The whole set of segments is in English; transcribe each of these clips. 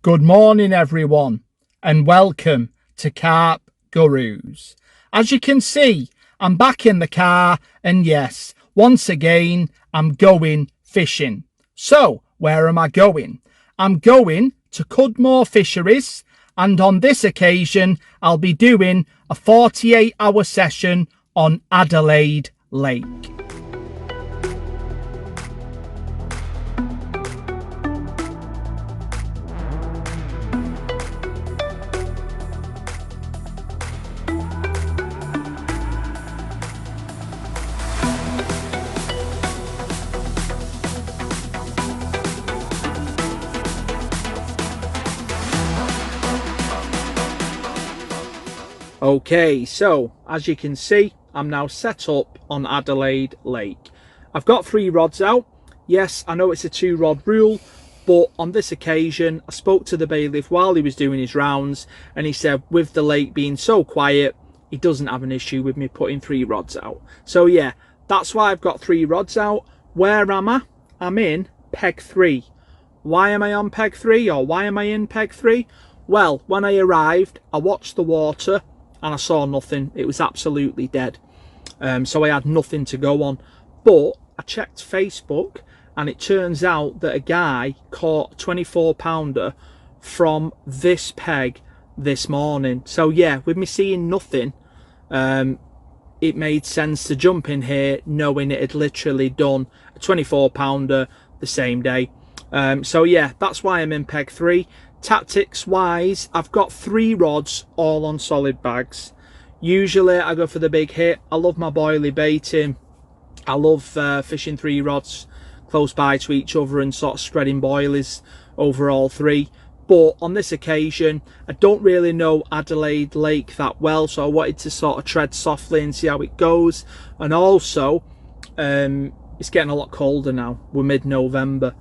Good morning, everyone, and welcome to Carp Gurus. As you can see, I'm back in the car, and yes, once again, I'm going fishing. So, where am I going? I'm going to Cudmore Fisheries, and on this occasion, I'll be doing a 48-hour session on Adelaide Lake. Okay, so as you can see, I'm now set up on Adelaide Lake. I've got 3 rods out. Yes, I know it's a 2-rod rule, but on this occasion, I spoke to the bailiff while he was doing his rounds, and he said with the lake being so quiet, he doesn't have an issue with me putting 3 rods out. So yeah, that's why I've got 3 rods out. Where am I? I'm in peg 3. Why am I on peg 3, or why am I in peg 3? Well, when I arrived, I watched the water, and I saw nothing. It was absolutely dead. So I had nothing to go on. But I checked Facebook, and it turns out that a guy caught a 24-pounder from this peg this morning. So yeah, with me seeing nothing, it made sense to jump in here knowing it had literally done a 24-pounder the same day. So yeah, that's why I'm in peg 3. Tactics wise, I've got 3 rods all on solid bags. Usually I go for the big hit. I love my boilie baiting. I love fishing 3 rods close by to each other and sort of spreading boilies over all 3. But on this occasion, I don't really know Adelaide Lake that well, so I wanted to sort of tread softly and see how it goes. And also, it's getting a lot colder now. We're mid-November.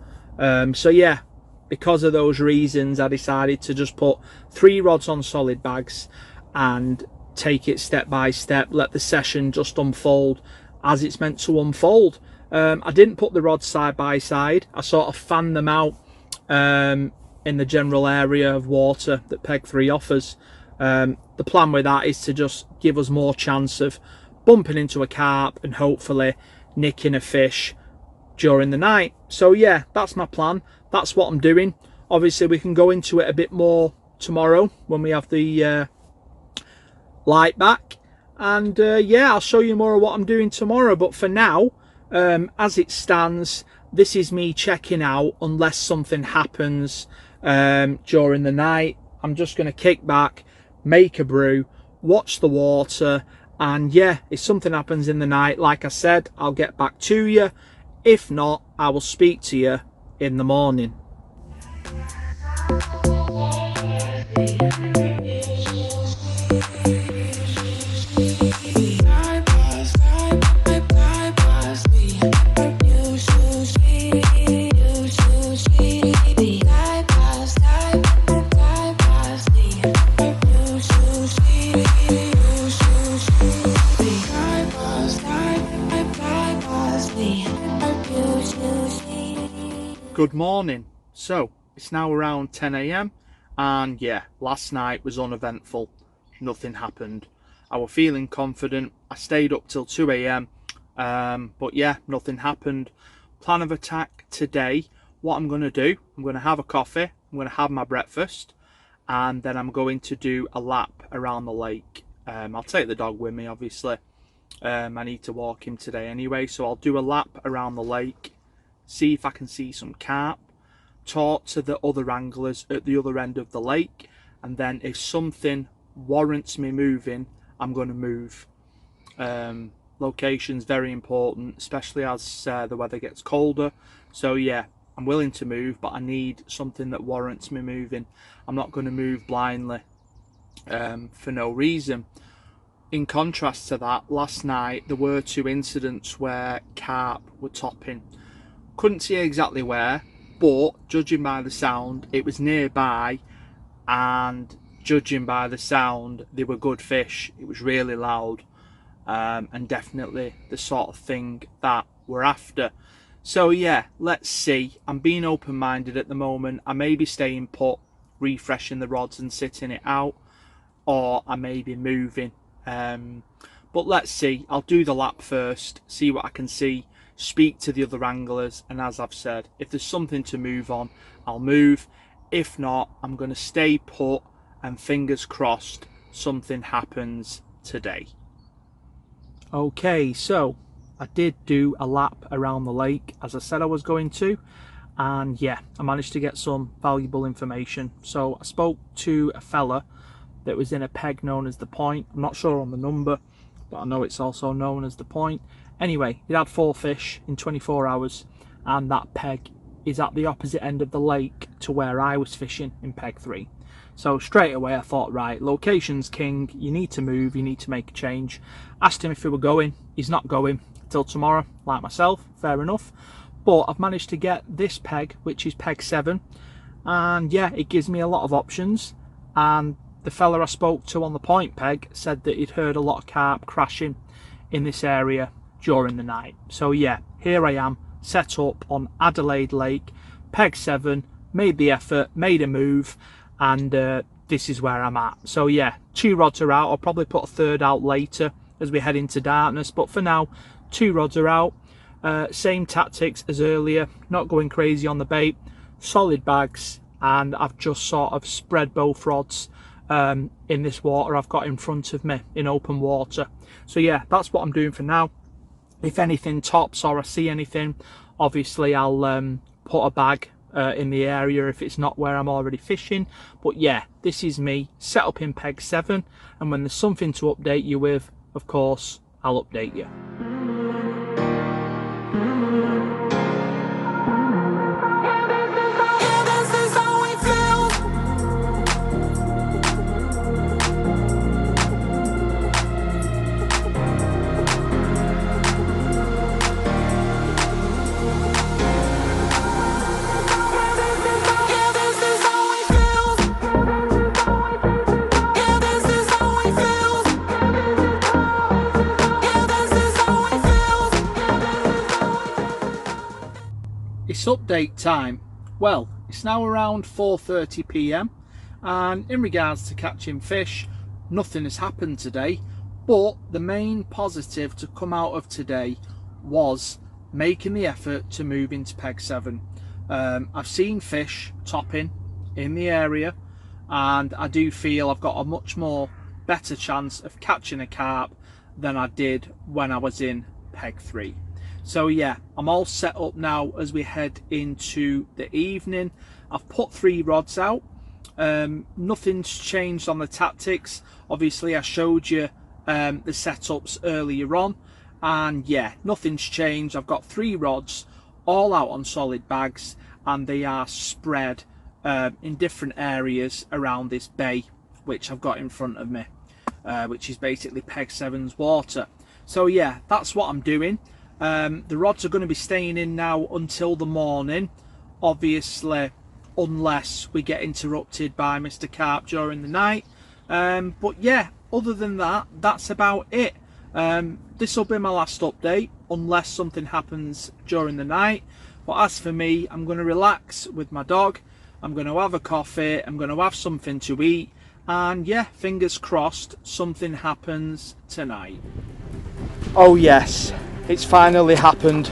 So yeah, because of those reasons, I decided to just put 3 rods on solid bags and take it step by step, let the session just unfold as it's meant to unfold. I didn't put the rods side by side. I sort of fanned them out in the general area of water that peg 3 offers. The plan with that is to just give us more chance of bumping into a carp and hopefully nicking a fish during the night. So yeah, that's my plan. That's what I'm doing. Obviously we can go into it a bit more tomorrow when we have the light back, and yeah, I'll show you more of what I'm doing tomorrow. But for now, as it stands, this is me checking out unless something happens during the night. I'm just going to kick back, make a brew, watch the water, and yeah, if something happens in the night, like I said, I'll get back to you. If not, I will speak to you in the morning. Good morning. So it's now around 10 AM and yeah, last night was uneventful. Nothing happened. I was feeling confident. I stayed up till 2 AM, but yeah, nothing happened. Plan of attack today, what I'm going to do, I'm going to have a coffee, I'm going to have my breakfast, and then I'm going to do a lap around the lake. I'll take the dog with me, obviously. I need to walk him today anyway, so I'll do a lap around the lake, see if I can see some carp, talk to the other anglers at the other end of the lake, and then if something warrants me moving, I'm going to move. Location's very important, especially as the weather gets colder. So yeah, I'm willing to move, but I need something that warrants me moving. I'm not going to move blindly for no reason. In contrast to that, last night there were 2 incidents where carp were topping. Couldn't see exactly where, but judging by the sound, it was nearby, and judging by the sound, they were good fish. It was really loud, and definitely the sort of thing that we're after. So yeah, let's see. I'm being open-minded at the moment. I may be staying put refreshing the rods and sitting it out, or I may be moving. But let's see. I'll do the lap first, see what I can see, speak to the other anglers, and as I've said, if there's something to move on, I'll move. If not, I'm going to stay put, and fingers crossed something happens today. Okay, so I did do a lap around the lake as I said I was going to, and yeah, I managed to get some valuable information. So I spoke to a fella that was in a peg known as the Point. I'm not sure on the number, but I know it's also known as the Point. Anyway, he had 4 fish in 24 hours, and that peg is at the opposite end of the lake to where I was fishing in peg 3. So straight away I thought, right, location's king, you need to move, you need to make a change. Asked him if he were going. He's not going till tomorrow, like myself, fair enough. But I've managed to get this peg, which is peg 7, and yeah, it gives me a lot of options. And the fella I spoke to on the Point peg said that he'd heard a lot of carp crashing in this area during the night. So yeah, here I am, set up on Adelaide Lake, peg 7, made the effort, made a move, and this is where I'm at. So yeah, 2 rods are out. I'll probably put a 3rd out later as we head into darkness, but for now 2 rods are out. Same tactics as earlier, not going crazy on the bait, solid bags, and I've just sort of spread both rods in this water I've got in front of me in open water. So yeah, that's what I'm doing for now. If anything tops or I see anything, obviously I'll put a bag in the area if it's not where I'm already fishing. But yeah, this is me set up in peg 7, and when there's something to update you with, of course I'll update you. It's update time. Well, it's now around 4:30 p.m. and in regards to catching fish, nothing has happened today, but the main positive to come out of today was making the effort to move into peg 7. I've seen fish topping in the area, and I do feel I've got a much more better chance of catching a carp than I did when I was in peg 3. So yeah, I'm all set up now as we head into the evening. I've put 3 rods out. Nothing's changed on the tactics. Obviously I showed you the setups earlier on, and yeah, nothing's changed. I've got 3 rods all out on solid bags, and they are spread in different areas around this bay which I've got in front of me, which is basically peg 7's water. So yeah, that's what I'm doing. The rods are going to be staying in now until the morning, obviously, unless we get interrupted by Mr. Carp during the night. But yeah, other than that, that's about it. This will be my last update, unless something happens during the night. But as for me, I'm going to relax with my dog. I'm going to have a coffee. I'm going to have something to eat. And yeah, fingers crossed, something happens tonight. Oh yes. It's finally happened.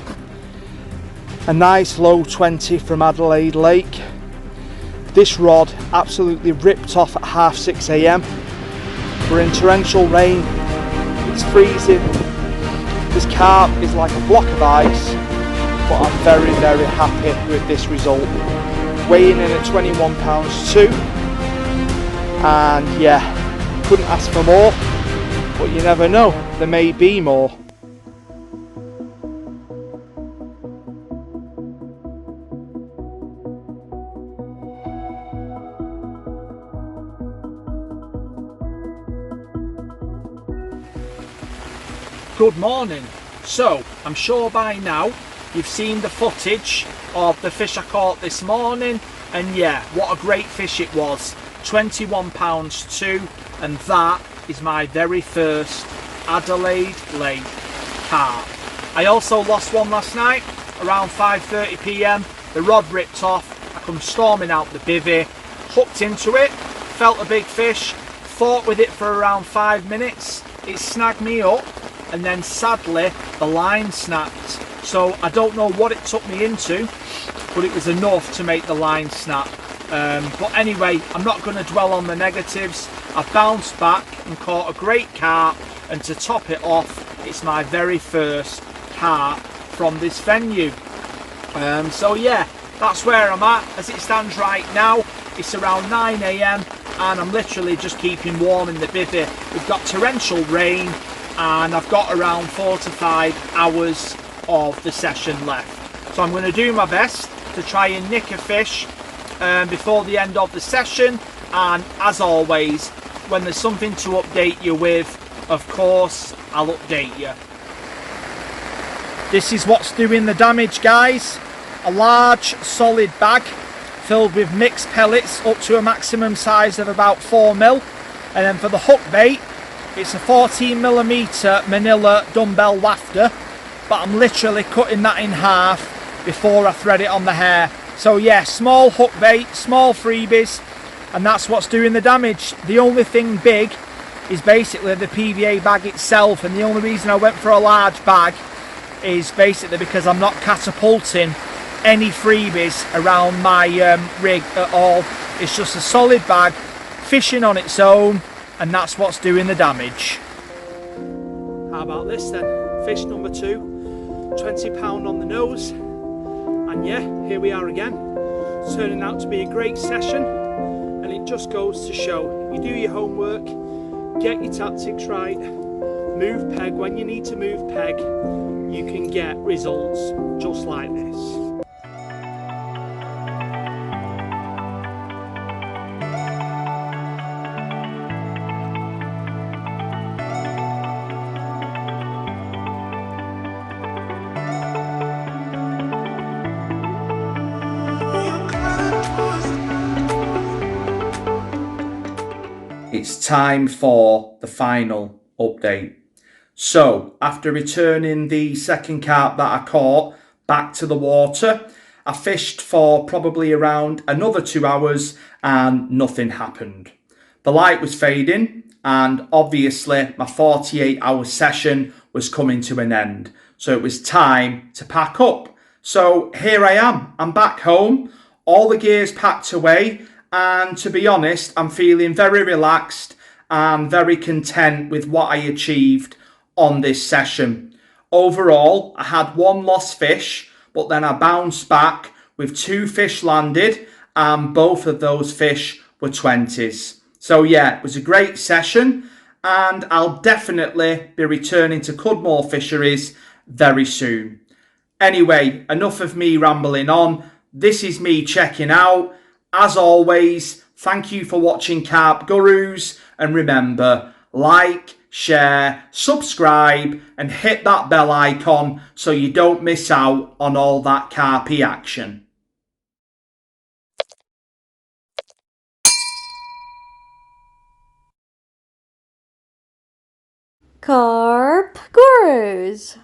A nice low 20 from Adelaide Lake. This rod absolutely ripped off at 6:30 a.m. We're in torrential rain. It's freezing. This carp is like a block of ice, but I'm very, very happy with this result. Weighing in at 21 pounds 2. And yeah, couldn't ask for more, but you never know, there may be more. Good morning. So I'm sure by now you've seen the footage of the fish I caught this morning, and yeah, what a great fish it was. 21 pounds 2, and that is my very first Adelaide Lake carp. I also lost one last night around 5:30 p.m. The rod ripped off. I come storming out the bivvy, hooked into it, felt a big fish, fought with it for around 5 minutes, it snagged me up, and then sadly the line snapped. So I don't know what it took me into, but it was enough to make the line snap. But anyway, I'm not going to dwell on the negatives. I bounced back and caught a great carp, and to top it off, it's my very first carp from this venue. So yeah, that's where I'm at as it stands right now. It's around 9 AM and I'm literally just keeping warm in the bivvy. We've got torrential rain and I've got around 4 to 5 hours of the session left. So I'm going to do my best to try and nick a fish before the end of the session, and as always, when there's something to update you with, of course I'll update you. This is what's doing the damage, guys. A large solid bag filled with mixed pellets up to a maximum size of about 4mm, and then for the hook bait it's a 14mm manila dumbbell wafter, but I'm literally cutting that in half before I thread it on the hair. So yeah, small hook bait, small freebies, and that's what's doing the damage. The only thing big is basically the PVA bag itself, and the only reason I went for a large bag is basically because I'm not catapulting any freebies around my rig at all. It's just a solid bag, fishing on its own, and that's what's doing the damage. How about this then? Fish number 2, 20 pound on the nose. And yeah, here we are again. It's turning out to be a great session, and it just goes to show, you do your homework, get your tactics right, move peg when you need to move peg, you can get results just like this. It's time for the final update. So, after returning the second carp that I caught back to the water, I fished for probably around another 2 hours and nothing happened. The light was fading and obviously my 48-hour session was coming to an end. So it was time to pack up. So here I am, I'm back home, all the gear's packed away, and to be honest, I'm feeling very relaxed and very content with what I achieved on this session. Overall, I had 1 lost fish, but then I bounced back with 2 fish landed, and both of those fish were 20s. So yeah, it was a great session, and I'll definitely be returning to Cudmore Fisheries very soon. Anyway, enough of me rambling on. This is me checking out. As always, thank you for watching Carp Gurus, and remember, like, share, subscribe, and hit that bell icon so you don't miss out on all that carpy action. Carp Gurus.